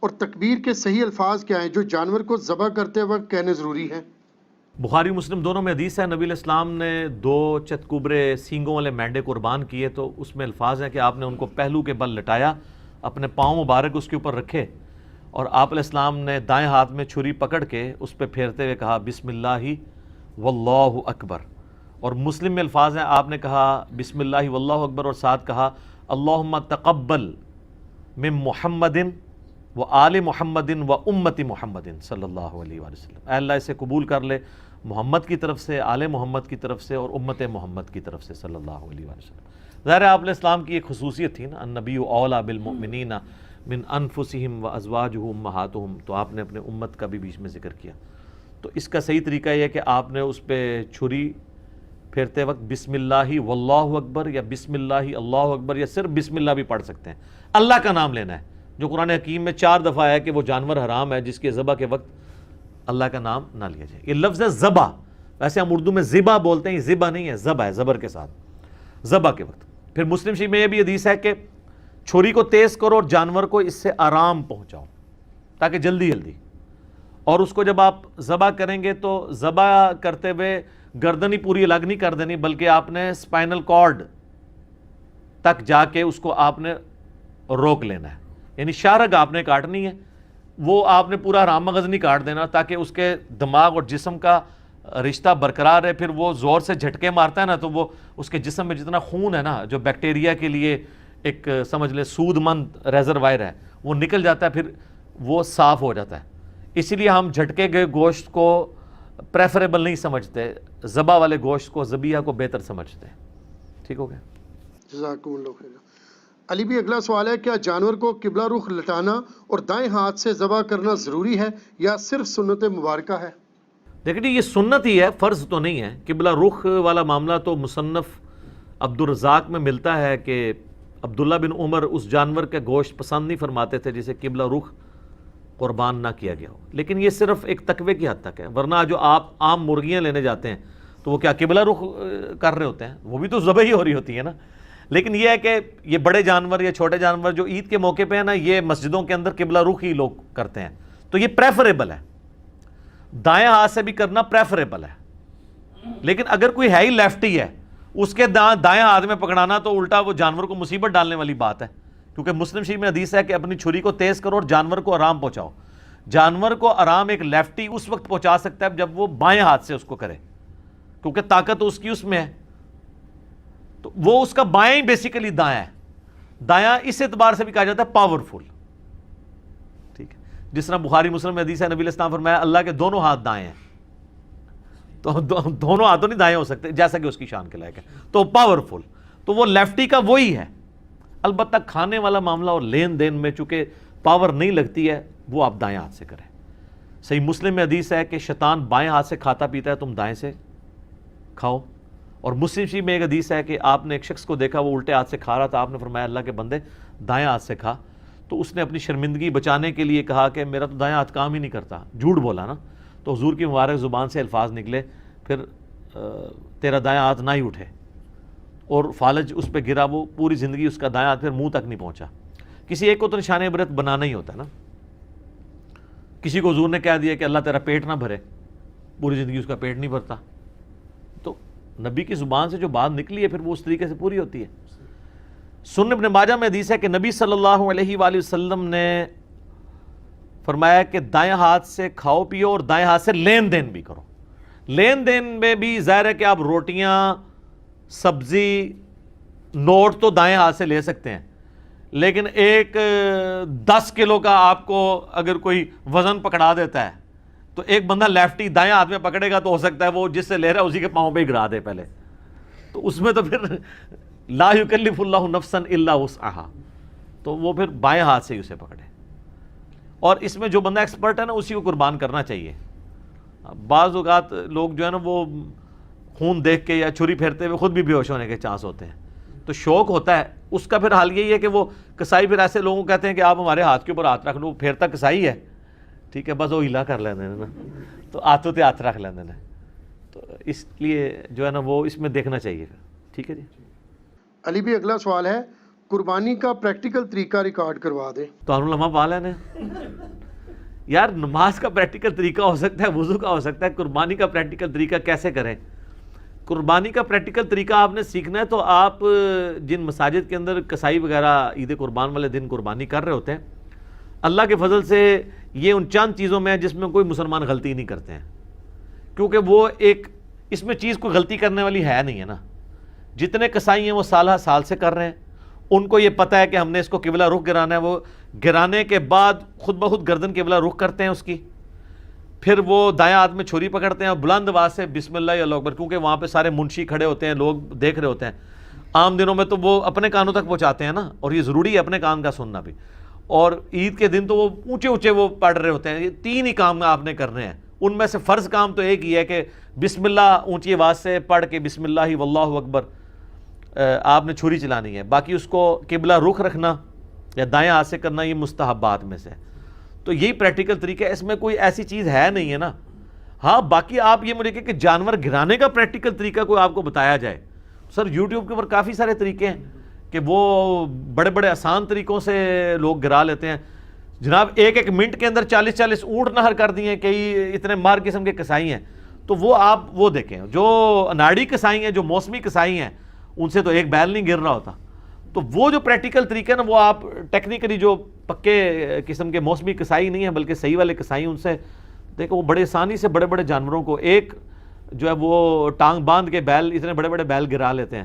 اور تکبیر کے صحیح الفاظ کیا ہیں جو جانور کو ذبح کرتے وقت کہنے ضروری ہیں؟ بخاری مسلم دونوں میں حدیث ہے، نبی علیہ السلام نے 2 چتکوبرے سینگوں والے مینڈے قربان کیے، تو اس میں الفاظ ہیں کہ آپ نے ان کو پہلو کے بل لٹایا، اپنے پاؤں مبارک اس کے اوپر رکھے، اور آپ علیہ السلام نے دائیں ہاتھ میں چھری پکڑ کے اس پہ پھیرتے ہوئے کہا بسم اللہ واللہ اکبر، اور مسلم میں الفاظ ہیں آپ نے کہا بسم اللہ واللہ اکبر اور ساتھ کہا اللہم تقبل من محمد و آل محمد و امت محمد صلی اللہ علیہ وآلہ وسلم، اے اللہ اسے قبول کر لے محمد کی طرف سے، آل محمد کی طرف سے اور امت محمد کی طرف سے صلی اللہ علیہ وآلہ وسلم۔ ظاہر ہے آپ علیہ السلام کی ایک خصوصیت تھی نا، النبی اولیٰ بالمؤمنین من انفسہم و ازواجہ امہاتہم، تو آپ نے اپنے امت کا بھی بیچ میں ذکر کیا، تو اس کا صحیح طریقہ یہ ہے کہ آپ نے اس پہ چھری پھیرتے وقت بسم اللہ واللہ اکبر یا بسم اللہ اللہ اکبر یا صرف بسم اللہ بھی پڑھ سکتے ہیں، اللہ کا نام لینا ہے، جو قرآن حکیم میں 4 دفعہ ہے کہ وہ جانور حرام ہے جس کے ذبح کے وقت اللہ کا نام نہ لیا جائے۔ یہ لفظ ہے ذبح، ویسے ہم اردو میں ذبح بولتے ہیں، یہ ذبح نہیں ہے، ذبح ہے زبر کے ساتھ، ذبح کے وقت۔ پھر مسلم شریف میں یہ بھی حدیث ہے کہ چھری کو تیز کرو اور جانور کو اس سے آرام پہنچاؤ تاکہ جلدی جلدی، اور اس کو جب آپ ذبح کریں گے تو ذبح کرتے ہوئے گردن ہی پوری الگ نہیں کر دینی، بلکہ آپ نے اسپائنل کارڈ تک جا کے اس کو آپ نے روک لینا ہے، یعنی شارگ آپ نے کاٹنی ہے، وہ آپ نے پورا حرام مغز نہیں کاٹ دینا تاکہ اس کے دماغ اور جسم کا رشتہ برقرار ہے، پھر وہ زور سے جھٹکے مارتا ہے نا تو وہ اس کے جسم میں جتنا خون ہے نا جو بیکٹیریا کے لیے ایک سمجھ لے سود مند ریزروائر ہے وہ نکل جاتا ہے، پھر وہ صاف ہو جاتا ہے، اسی لیے ہم جھٹکے گئے گوشت کو پریفریبل نہیں سمجھتے، ذبح والے گوشت کو ذبیحہ کو بہتر سمجھتے ہیں۔ ٹھیک ہو گیا، جزاکم اللہ خیر۔ علی بھی اگلا سوال ہے، کیا جانور کو قبلہ رخ لٹانا اور دائیں ہاتھ سے ذبح کرنا ضروری ہے یا صرف سنت مبارکہ ہے؟ دیکھیں یہ سنت ہی ہے، فرض تو نہیں ہے۔ قبلہ رخ والا معاملہ تو مصنف عبدالرزاق میں ملتا ہے کہ عبداللہ بن عمر اس جانور کے گوشت پسند نہیں فرماتے تھے جسے قبلہ رخ قربان نہ کیا گیا ہو، لیکن یہ صرف ایک تقوی کی حد تک ہے، ورنہ جو آپ عام مرغیاں لینے جاتے ہیں تو وہ کیا قبلہ رخ کر رہے ہوتے ہیں، وہ بھی تو ذبح ہی ہو رہی ہوتی ہے نا۔ لیکن یہ ہے کہ یہ بڑے جانور یا چھوٹے جانور جو عید کے موقع پہ ہیں نا، یہ مسجدوں کے اندر قبلہ رخ ہی لوگ کرتے ہیں، تو یہ پریفریبل ہے، دائیں ہاتھ سے بھی کرنا پریفریبل ہے۔ لیکن اگر کوئی ہے ہی لیفٹی ہے، اس کے دائیں ہاتھ میں پکڑانا تو الٹا وہ جانور کو مصیبت ڈالنے والی بات ہے، کیونکہ مسلم شریف میں حدیث ہے کہ اپنی چھری کو تیز کرو اور جانور کو آرام پہنچاؤ۔ جانور کو آرام ایک لیفٹی اس وقت پہنچا سکتا ہے جب وہ بائیں ہاتھ سے اس کو کرے، کیونکہ طاقت اس کی اس میں ہے، تو وہ اس کا بائیں ہی بیسیکلی دایاں ہے، دایاں اس اعتبار سے بھی کہا جاتا ہے پاورفل۔ ٹھیک ہے، جس طرح بخاری مسلم میں حدیث ہے نبی علیہ السلام فرمایا اللہ کے دونوں ہاتھ دائیں ہیں، تو دونوں ہاتھوں نہیں دائیں ہو سکتے جیسا کہ اس کی شان کے لائق ہے، تو پاورفل، تو وہ لیفٹی کا وہی ہے۔ البتہ کھانے والا معاملہ اور لین دین میں چونکہ پاور نہیں لگتی ہے وہ آپ دائیں ہاتھ سے کریں۔ صحیح مسلم میں حدیث ہے کہ شیطان بائیں ہاتھ سے کھاتا پیتا ہے، تم دائیں سے کھاؤ، اور مسلم شریف میں ایک حدیث ہے کہ آپ نے ایک شخص کو دیکھا وہ الٹے ہاتھ سے کھا رہا تھا، آپ نے فرمایا اللہ کے بندے دائیں ہاتھ سے کھا، تو اس نے اپنی شرمندگی بچانے کے لیے کہا کہ میرا تو دائیں ہاتھ کام ہی نہیں کرتا، جھوٹ بولا نا، تو حضور کی مبارک زبان سے الفاظ نکلے پھر تیرا دائیں ہاتھ نہ ہی اٹھے، اور فالج اس پہ گرا، وہ پوری زندگی اس کا دائیں ہاتھ پھر منہ تک نہیں پہنچا۔ کسی ایک کو تو نشان عبرت بنانا ہی ہوتا ہے نا، کسی کو حضور نے کہہ دیا کہ اللہ تیرا پیٹ نہ بھرے، پوری زندگی اس کا پیٹ نہیں بھرتا، تو نبی کی زبان سے جو بات نکلی ہے پھر وہ اس طریقے سے پوری ہوتی ہے۔ سنن ابن ماجہ میں حدیث ہے کہ نبی صلی اللہ علیہ وآلہ وسلم نے فرمایا کہ دائیں ہاتھ سے کھاؤ پیو اور دائیں ہاتھ سے لین دین بھی کرو۔ لین دین میں بھی ظاہر ہے کہ آپ روٹیاں، سبزی، نوٹ تو دائیں ہاتھ سے لے سکتے ہیں، لیکن ایک 10 کلو کا آپ کو اگر کوئی وزن پکڑا دیتا ہے تو ایک بندہ لیفٹی دائیں ہاتھ میں پکڑے گا تو ہو سکتا ہے وہ جس سے لے رہا ہے اسی کے پاؤں پہ ہی گرا دے پہلے، تو اس میں تو پھر لا یکلف اللہ نفسا الا وسعہا، تو وہ پھر بائیں ہاتھ سے ہی اسے پکڑے، اور اس میں جو بندہ ایکسپرٹ ہے نا اسی کو قربان کرنا چاہیے۔ بعض اوقات لوگ جو ہے نا وہ خون دیکھ کے یا چھری پھیرتے ہوئے خود بھی بے ہوش ہونے کے چانس ہوتے ہیں، تو شوق ہوتا ہے اس کا، پھر حال یہی ہے کہ وہ کسائی پھر ایسے لوگوں کو کہتے ہیں کہ آپ ہمارے ہاتھ کے اوپر ہاتھ رکھ لو، پھیرتا کسائی ہے، ٹھیک ہے، بس وہ ہلا کر لینے نا، تو ہاتھوں تے ہاتھ رکھ لینے، تو اس لیے جو ہے نا وہ اس میں دیکھنا چاہیے۔ ٹھیک ہے جی. علی بھی اگلا سوال ہے قربانی کا پریکٹیکل طریقہ ریکارڈ کروا دیں. تو لمحہ پا لینے یار, نماز کا پریکٹیکل طریقہ ہو سکتا ہے, وضو کا ہو سکتا ہے, قربانی کا پریکٹیکل طریقہ کیسے کریں؟ قربانی کا پریکٹیکل طریقہ آپ نے سیکھنا ہے تو آپ جن مساجد کے اندر کسائی وغیرہ عید قربان والے دن قربانی کر رہے ہوتے ہیں, اللہ کے فضل سے یہ ان چند چیزوں میں ہے جس میں کوئی مسلمان غلطی نہیں کرتے ہیں, کیونکہ وہ ایک اس میں چیز کوئی غلطی کرنے والی ہے نہیں ہے نا. جتنے کسائی ہیں وہ سالہ سال سے کر رہے ہیں, ان کو یہ پتہ ہے کہ ہم نے اس کو قبلہ رخ گرانا ہے, وہ گرانے کے بعد خود بخود گردن قبلہ رخ کرتے ہیں اس کی, پھر وہ دائیں ہاتھ میں چھری پکڑتے ہیں اور بلند آواز سے بسم اللہ اللہ اکبر, کیونکہ وہاں پہ سارے منشی کھڑے ہوتے ہیں, لوگ دیکھ رہے ہوتے ہیں. عام دنوں میں تو وہ اپنے کانوں تک پہنچاتے ہیں نا, اور یہ ضروری ہے اپنے کان کا سننا بھی, اور عید کے دن تو وہ اونچے اونچے وہ پڑھ رہے ہوتے ہیں. یہ 3 ہی کام آپ نے کرنے ہیں, ان میں سے فرض کام تو ایک ہی ہے کہ بسم اللہ اونچی آواز سے پڑھ کے بسم اللہ واللہ اکبر آپ نے چھری چلانی ہے. باقی اس کو قبلہ رخ رکھنا یا دائیں ہاتھ سے کرنا یہ مستحبات میں سے. تو یہی پریکٹیکل طریقہ ہے, اس میں کوئی ایسی چیز ہے نہیں ہے نا. ہاں باقی آپ یہ مجھے کہ جانور گرانے کا پریکٹیکل طریقہ کوئی آپ کو بتایا جائے, سر یوٹیوب کے اوپر کافی سارے طریقے ہیں کہ وہ بڑے بڑے آسان طریقوں سے لوگ گرا لیتے ہیں. جناب 1 منٹ کے اندر 40 اونٹ نہر کر دیے ہیں, کئی اتنے مار قسم کے کسائی ہیں. تو وہ آپ وہ دیکھیں, جو اناڑی کسائی ہیں, جو موسمی کسائی ہیں, ان سے تو ایک بیل نہیں گر رہا ہوتا. تو وہ جو پریکٹیکل طریقہ ہے نا, وہ آپ ٹیکنیکلی جو پکے قسم کے موسمی کسائی نہیں ہیں بلکہ صحیح والے کسائی, ان سے دیکھو وہ بڑے آسانی سے بڑے بڑے جانوروں کو ایک جو ہے وہ ٹانگ باندھ کے بیل, اتنے بڑے بڑے بیل گرا لیتے ہیں.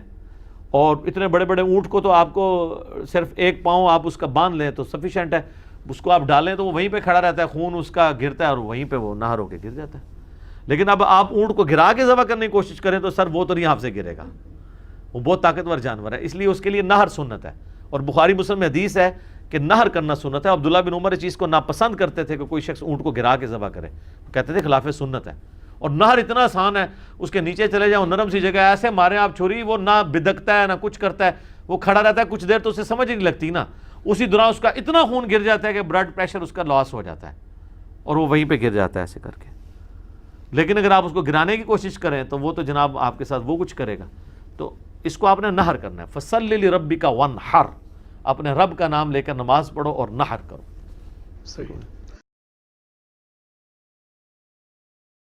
اور اتنے بڑے بڑے اونٹ کو تو آپ کو صرف 1 پاؤں آپ اس کا باندھ لیں تو سفیشینٹ ہے, اس کو آپ ڈالیں تو وہ وہیں پہ کھڑا رہتا ہے, خون اس کا گرتا ہے اور وہیں پہ وہ نہر ہو کے گر جاتا ہے. لیکن اب آپ اونٹ کو گرا کے ذبح کرنے کی کوشش کریں تو سر وہ تو نہیں آپ سے گرے گا, وہ بہت طاقتور جانور ہے, اس لیے اس کے لیے نہر سنت ہے. اور بخاری مسلم میں حدیث ہے کہ نہر کرنا سنت ہے. عبداللہ بن عمر اس چیز کو ناپسند کرتے تھے کہ کوئی شخص اونٹ کو گرا کے ذبح کرے, کہتے تھے خلاف سنت ہے. اور نہر اتنا آسان ہے, اس کے نیچے چلے جاؤ, نرم سی جگہ, ایسے مارے آپ چھری, وہ نہ بدکتا ہے نہ کچھ کرتا ہے, وہ کھڑا رہتا ہے کچھ دیر تو اسے سمجھ نہیں لگتی نا, اسی دوران اس کا اتنا خون گر جاتا ہے کہ بلڈ پریشر اس کا لاس ہو جاتا ہے اور وہ وہیں پہ گر جاتا ہے ایسے کر کے. لیکن اگر آپ اس کو گرانے کی کوشش کریں تو وہ تو جناب آپ کے ساتھ وہ کچھ کرے گا. تو اس کو آپ نے نہر کرنا ہے. فصلی لربک وانحر, اپنے رب کا نام لے کر نماز پڑھو اور نہر کرو. صحیح.